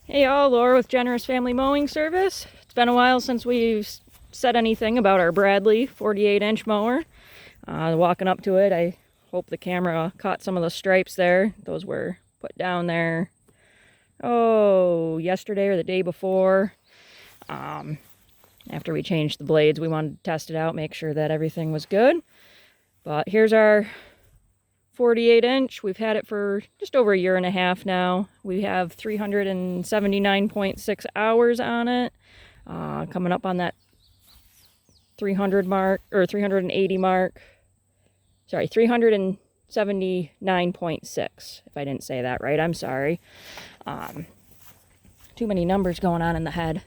Hey y'all, Laura with Generous Family Mowing Service. It's been a while since we've said anything about our Bradley 48-inch mower. Walking up to it, I hope the camera caught some of the stripes there. Those were put down there, yesterday or the day before. After we changed the blades, we wanted to test it out, make sure that everything was good. But here's our 48-inch. We've had it for just over a year and a half now. We have 379.6 hours on it. Coming up on that 300 mark, or 380 mark. Sorry, 379.6, if I didn't say that right. I'm sorry. Too many numbers going on in the head.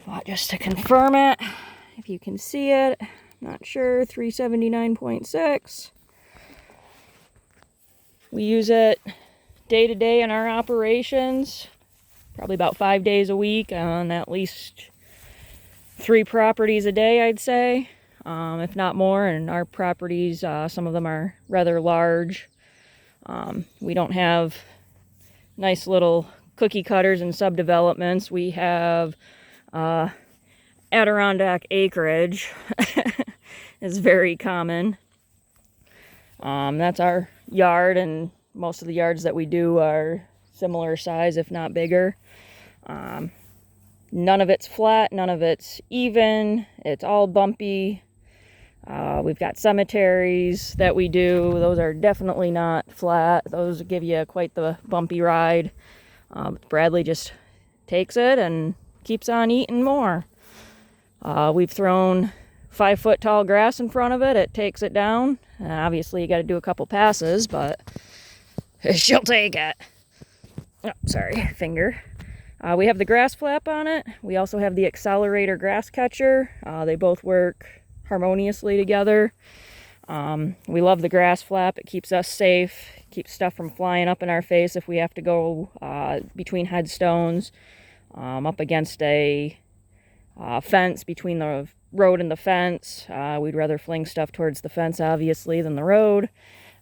But just to confirm it, if you can see it, not sure, 379.6. We use it day to day in our operations, probably about 5 days a week on at least 3 properties a day, I'd say, if not more. And our properties, some of them are rather large. We don't have nice little cookie cutters and subdevelopments. We have Adirondack acreage is very common. That's our yard, and most of the yards that we do are similar size, if not bigger. None of it's flat, none of it's even. It's all bumpy. We've got cemeteries that we do. Those are definitely not flat. Those give you quite the bumpy ride. Bradley just takes it and keeps on eating more. We've thrown 5-foot tall grass in front of it. It takes it down. Obviously, you got to do a couple passes, but she'll take it. Oh, sorry, finger. We have the grass flap on it. We also have the Accelerator grass catcher. They both work harmoniously together. We love the grass flap. It keeps us safe, keeps stuff from flying up in our face if we have to go between headstones, up against a fence, between the road and the fence. We'd rather fling stuff towards the fence, obviously, than the road.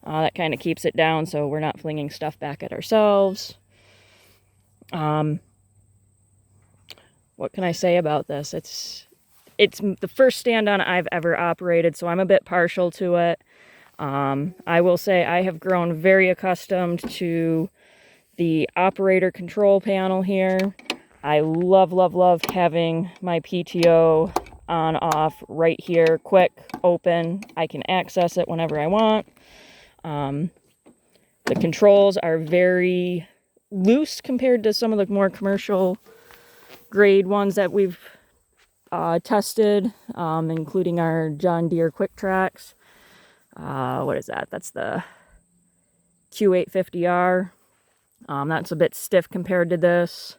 That kind of keeps it down so we're not flinging stuff back at ourselves. What can I say about this? It's the first stand-on I've ever operated, so I'm a bit partial to it. I will say I have grown very accustomed to the operator control panel here. I love, love, love having my PTO on, off, right here, quick, open. I can access it whenever I want. The controls are very loose compared to some of the more commercial grade ones that we've tested, including our John Deere Quick Tracks. What is that? That's the Q850R. That's a bit stiff compared to this.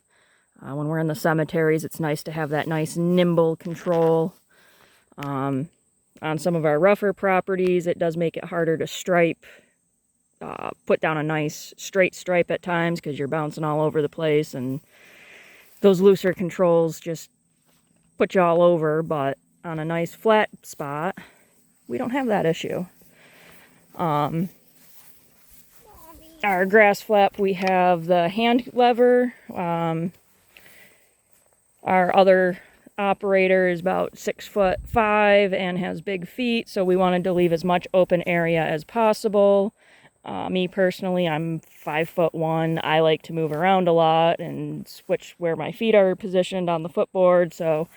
When we're in the cemeteries, it's nice to have that nice nimble control. On some of our rougher properties, it does make it harder to stripe, put down a nice straight stripe at times because you're bouncing all over the place, and those looser controls just put you all over. But on a nice flat spot, we don't have that issue. Our grass flap, we have the hand lever. Our other operator is about 6'5" and has big feet, so we wanted to leave as much open area as possible. Me personally, I'm 5'1". I like to move around a lot and switch where my feet are positioned on the footboard, so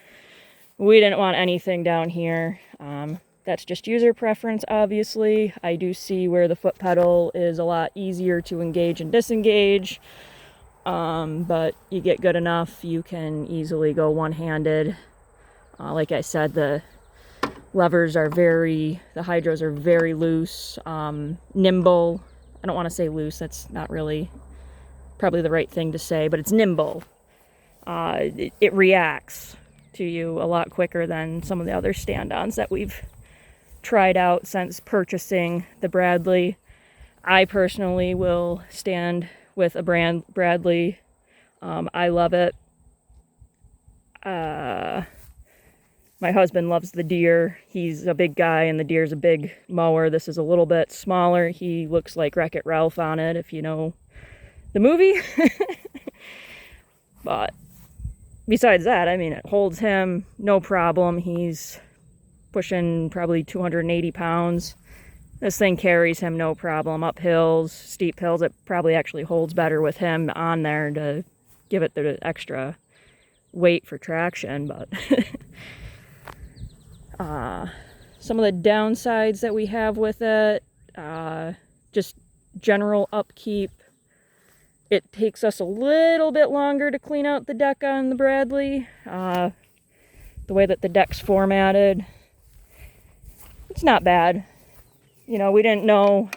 we didn't want anything down here. That's just user preference, obviously. I do see where the foot pedal is a lot easier to engage and disengage. But you get good enough, you can easily go one-handed. Like I said, the levers are the hydros are very loose, nimble. I don't want to say loose, that's not really probably the right thing to say, but it's nimble. It reacts to you a lot quicker than some of the other stand-ons that we've tried out since purchasing the Bradley. I personally will stand with a Bradley. I love it. My husband loves the Deere. He's a big guy and the Deere's a big mower. This is a little bit smaller. He looks like Wreck-It Ralph on it, if you know the movie. But besides that, I mean, it holds him no problem. He's pushing probably 280 pounds. This thing carries him no problem. Up hills, steep hills, it probably actually holds better with him on there to give it the extra weight for traction. But some of the downsides that we have with it, just general upkeep. It takes us a little bit longer to clean out the deck on the Bradley. The way that the deck's formatted, it's not bad. You know, we didn't know,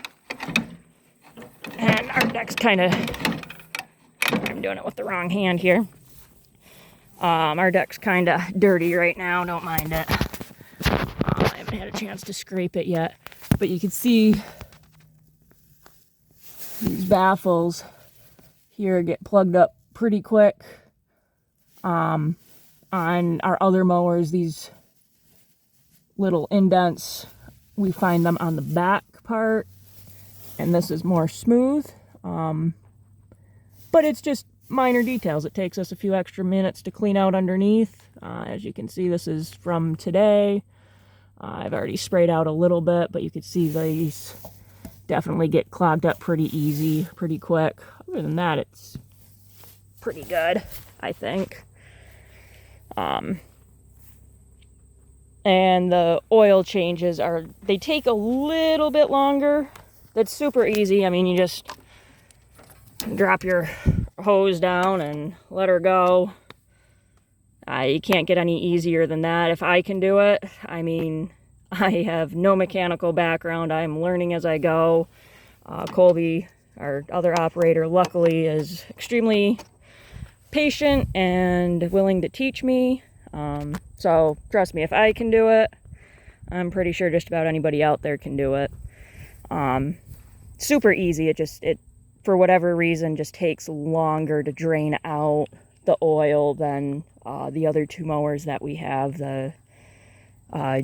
and our deck's kind of, I'm doing it with the wrong hand here. Our deck's kind of dirty right now, don't mind it. I haven't had a chance to scrape it yet, but you can see these baffles here get plugged up pretty quick. On our other mowers, these little indents, we find them on the back part, and this is more smooth. But it's just minor details. It takes us a few extra minutes to clean out underneath. As you can see, this is from today. I've already sprayed out a little bit, but you can see these definitely get clogged up pretty easy, pretty quick. Other than that, it's pretty good, I think. And the oil changes they take a little bit longer. That's super easy. I mean, you just drop your hose down and let her go. You can't get any easier than that. If I can do it, I mean, I have no mechanical background. I'm learning as I go. Colby, our other operator, luckily is extremely patient and willing to teach me. So trust me, if I can do it, I'm pretty sure just about anybody out there can do it. Super easy. It for whatever reason just takes longer to drain out the oil than the other two mowers that we have, the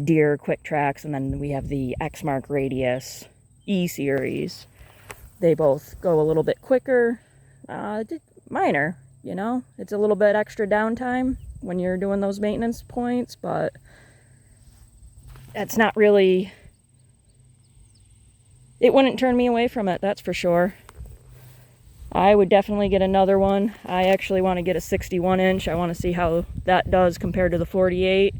Deere Quick Tracks, and then we have the Exmark Radius E-Series. They both go a little bit quicker. Minor, you know, it's a little bit extra downtime when you're doing those maintenance points, but that's not really, it wouldn't turn me away from it, that's for sure. I would definitely get another one. I actually want to get a 61 inch. I want to see how that does compared to the 48.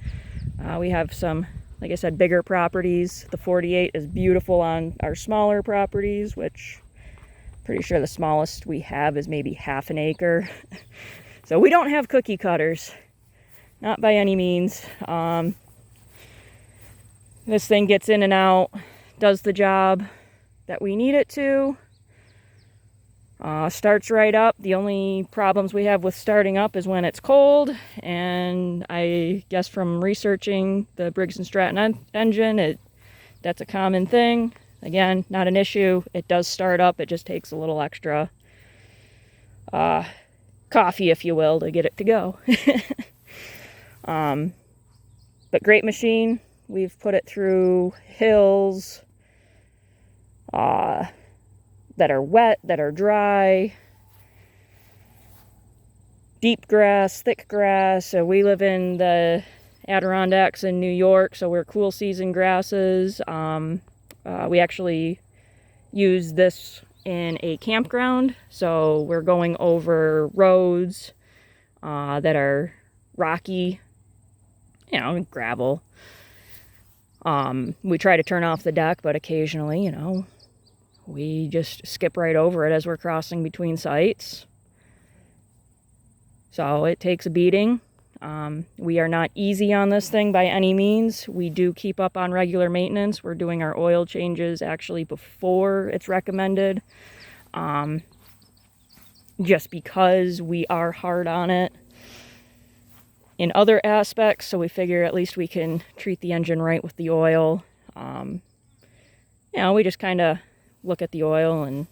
We have some, like I said, bigger properties. The 48 is beautiful on our smaller properties, which I'm pretty sure the smallest we have is maybe half an acre. So we don't have cookie cutters. Not by any means. This thing gets in and out, does the job that we need it to. Starts right up. The only problems we have with starting up is when it's cold, and I guess from researching the Briggs & Stratton engine, that's a common thing. Again, not an issue. It does start up. It just takes a little extra coffee, if you will, to get it to go. But great machine. We've put it through hills that are wet, that are dry, deep grass, thick grass. So we live in the Adirondacks in New York, so we're cool season grasses. We actually use this in a campground, so we're going over roads that are rocky, you know, gravel. We try to turn off the deck, but occasionally, you know, we just skip right over it as we're crossing between sites. So it takes a beating. We are not easy on this thing by any means. We do keep up on regular maintenance. We're doing our oil changes actually before it's recommended. Just because we are hard on it in other aspects, so we figure at least we can treat the engine right with the oil. You know, we just kind of look at the oil, and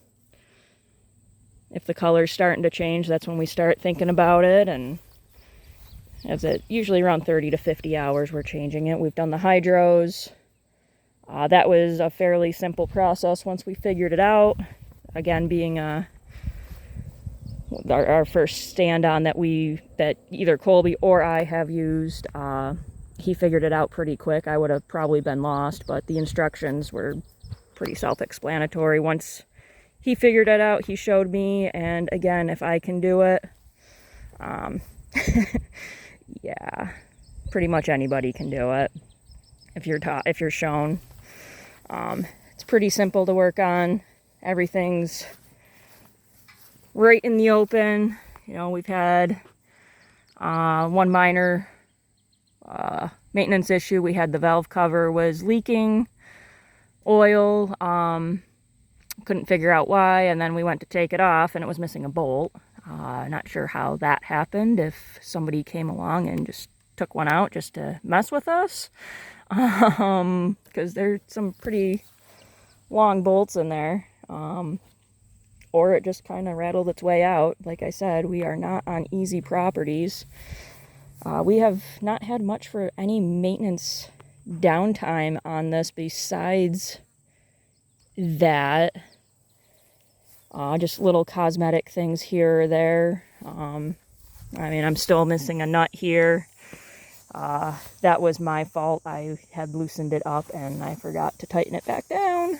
if the color's starting to change, that's when we start thinking about it. And as it usually around 30 to 50 hours we're changing it. We've done the hydros. That was a fairly simple process once we figured it out. Again, being a our first stand-on that either Colby or I have used. He figured it out pretty quick. I would have probably been lost, but the instructions were pretty self-explanatory. Once he figured it out, he showed me, and again, if I can do it, yeah, pretty much anybody can do it if you're shown. It's pretty simple to work on. Everything's right in the open. You know, we've had one minor maintenance issue. We had the valve cover was leaking oil. Couldn't figure out why, and then we went to take it off and it was missing a bolt. Not sure how that happened, if somebody came along and just took one out just to mess with us, because there's some pretty long bolts in there, or it just kind of rattled its way out. Like I said, we are not on easy properties. We have not had much for any maintenance downtime on this besides that. Just little cosmetic things here or there. I mean, I'm still missing a nut here. That was my fault. I had loosened it up and I forgot to tighten it back down.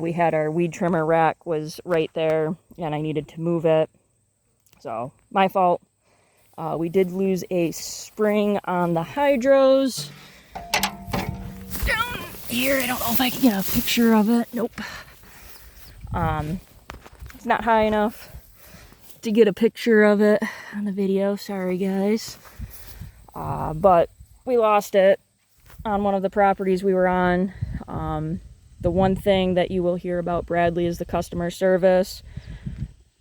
We had our weed trimmer rack was right there and I needed to move it. So, my fault. We did lose a spring on the hydros. Down here, I don't know if I can get a picture of it. Nope. It's not high enough to get a picture of it on the video. Sorry, guys. But we lost it on one of the properties we were on. The one thing that you will hear about Bradley is the customer service.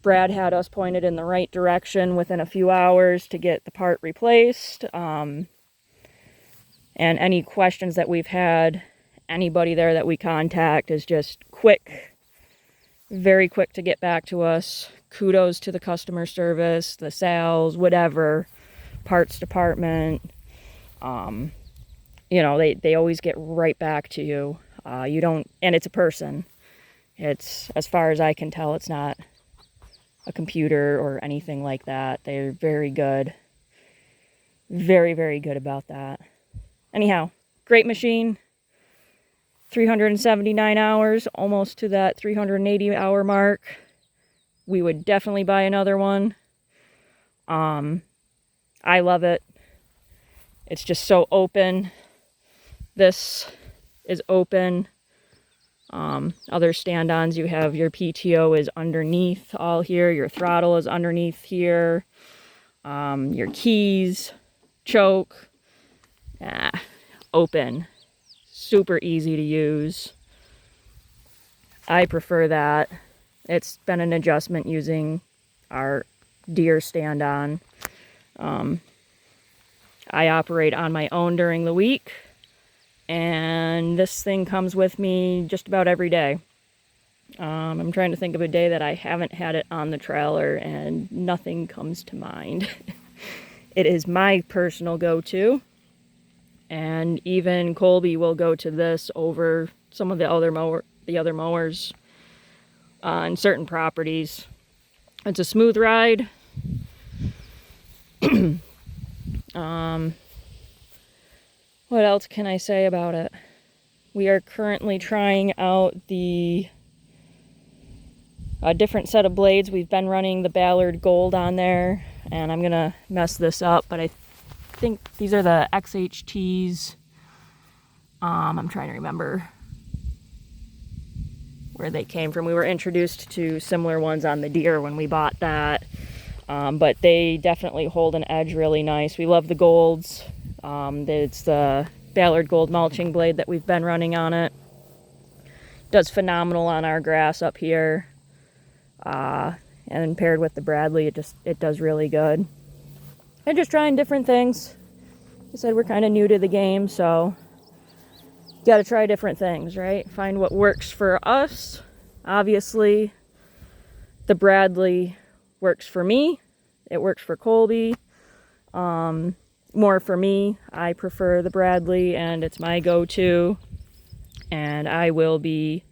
Brad had us pointed in the right direction within a few hours to get the part replaced. And any questions that we've had, anybody there that we contact is just quick. Very quick to get back to us. Kudos to the customer service, the sales, whatever, parts department. You know, they always get right back to you. You don't, and it's a person. It's, as far as I can tell, it's not a computer or anything like that. They're very good. Very, very good about that. Anyhow, great machine. 379 hours, almost to that 380 hour mark. We would definitely buy another one. I love it. It's just so open. This is open. Other stand-ons, you have your PTO is underneath all here. Your throttle is underneath here. Your keys, choke, open. Super easy to use. I prefer that. It's been an adjustment using our deer stand-on. I operate on my own during the week, and this thing comes with me just about every day. I'm trying to think of a day that I haven't had it on the trailer, and nothing comes to mind. It is my personal go-to. And even Colby will go to this over some of the other mowers on certain properties. It's a smooth ride. What else can I say about it? We are currently trying out a different set of blades. We've been running the Ballard Gold on there, and I'm gonna mess this up, but I think these are the XHTs. I'm trying to remember where they came from. We were introduced to similar ones on the deer when we bought that, but they definitely hold an edge really nice. We love the golds. It's the Ballard Gold mulching blade that we've been running on it. Does phenomenal on our grass up here, and paired with the Bradley, it does really good. And just trying different things. Like I said, we're kind of new to the game, so you got to try different things, right? Find what works for us. Obviously, the Bradley works for me. It works for Colby. More for me. I prefer the Bradley, and it's my go-to. And I will be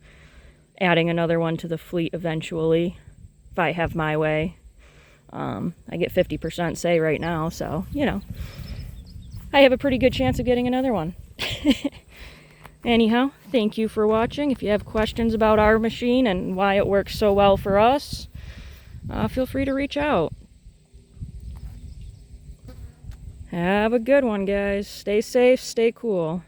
adding another one to the fleet eventually, if I have my way. I get 50% say right now, so, you know, I have a pretty good chance of getting another one. Anyhow, thank you for watching. If you have questions about our machine and why it works so well for us, feel free to reach out. Have a good one, guys. Stay safe, stay cool.